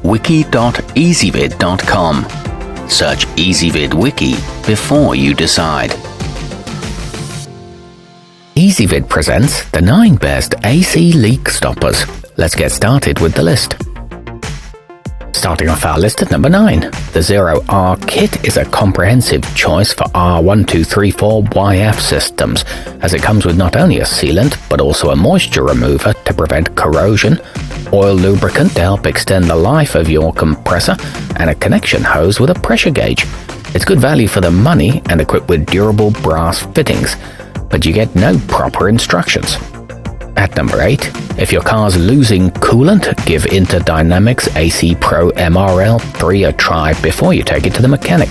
wiki.easyvid.com. Search Ezvid Wiki before you decide. Ezvid presents the 9 best AC leak stoppers. Let's get started with the list. Starting off our list at number 9, the zeror kit is a comprehensive choice for R1234YF systems, as it comes with not only a sealant but also a moisture remover to prevent corrosion, oil lubricant to help extend the life of your compressor, and a connection hose with a pressure gauge. It's good value for the money and equipped with durable brass fittings, but you get no proper instructions. At number 8, if your car's losing coolant, give interdynamics AC Pro MRL3 a try before you take it to the mechanic.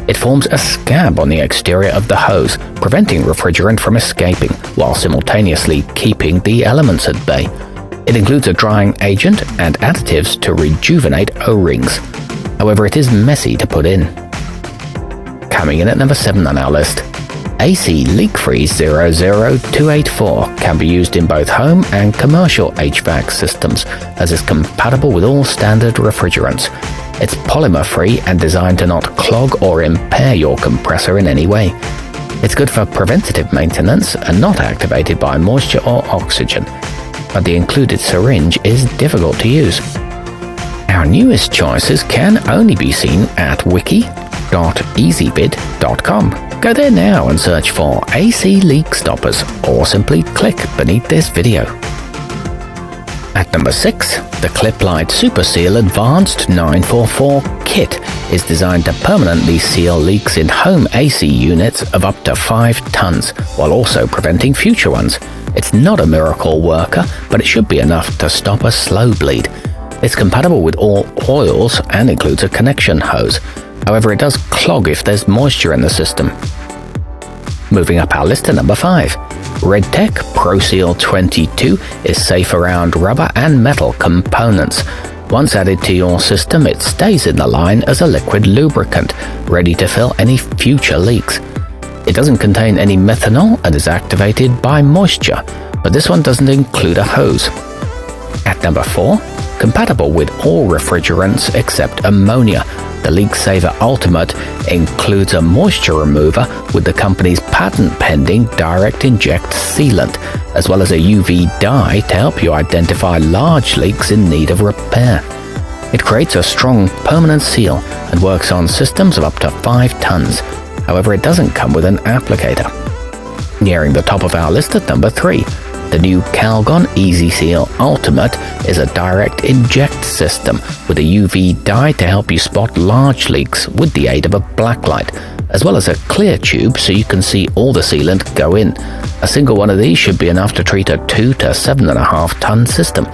It forms a scab on the exterior of the hose, preventing refrigerant from escaping, while simultaneously keeping the elements at bay. It includes a drying agent and additives to rejuvenate O-rings. However, it is messy to put in. Coming in at number 7 on our list, AC Leak-Free 00284 can be used in both home and commercial HVAC systems, as it's compatible with all standard refrigerants. It's polymer-free and designed to not clog or impair your compressor in any way. It's good for preventative maintenance and not activated by moisture or oxygen, but the included syringe is difficult to use. Our newest choices can only be seen at wiki.easyvid.com. Go there now and search for AC leak stoppers, or simply click beneath this video. At number 6, the cliplight Super Seal Advanced 944 kit is designed to permanently seal leaks in home AC units of up to 5 tons, while also preventing future ones. It's not a miracle worker, but it should be enough to stop a slow bleed. It's compatible with all oils and includes a connection hose. However, it does clog if there's moisture in the system. Moving up our list to number 5. RedTech ProSeal 22 is safe around rubber and metal components. Once added to your system, it stays in the line as a liquid lubricant, ready to fill any future leaks. It doesn't contain any methanol and is activated by moisture, but this one doesn't include a hose. At number 4, compatible with all refrigerants except ammonia, the LeakSaver Ultimate includes a moisture remover with the company's patent-pending direct inject sealant, as well as a UV dye to help you identify large leaks in need of repair. It creates a strong permanent seal and works on systems of up to 5 tons. However, it doesn't come with an applicator. Nearing the top of our list at number 3, the nu-calgon easyseal Ultimate is a direct inject system with a UV dye to help you spot large leaks with the aid of a blacklight, as well as a clear tube so you can see all the sealant go in. A single one of these should be enough to treat a 2 to 7.5 ton system.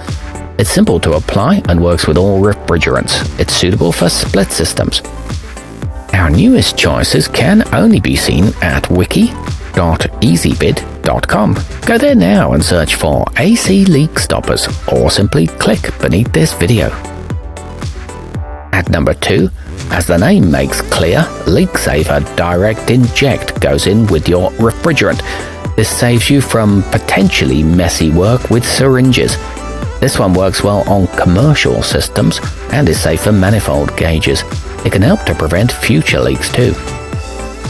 It's simple to apply and works with all refrigerants. It's suitable for split systems. Our newest choices can only be seen at wiki.easyvid.com. Go there now and search for AC leak stoppers, or simply click beneath this video. At number 2, as the name makes clear, LeakSaver Direct Inject goes in with your refrigerant. This saves you from potentially messy work with syringes. This one works well on commercial systems and is safe for manifold gauges. It can help to prevent future leaks too.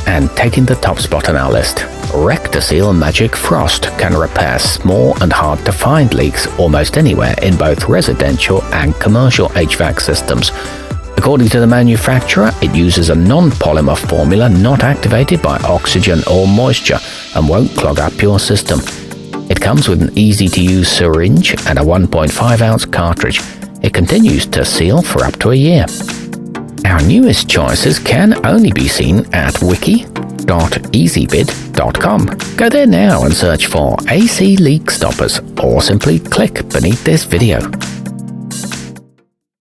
And taking the top spot on our list, rectorseal Magic Frost can repair small and hard to find leaks almost anywhere in both residential and commercial HVAC systems. According to the manufacturer, it uses a non-polymer formula not activated by oxygen or moisture and won't clog up your system. It comes with an easy-to-use syringe and a 1.5-ounce cartridge. It continues to seal for up to a year. Our newest choices can only be seen at wiki.easyvid.com. Go there now and search for AC leak stoppers, or simply click beneath this video.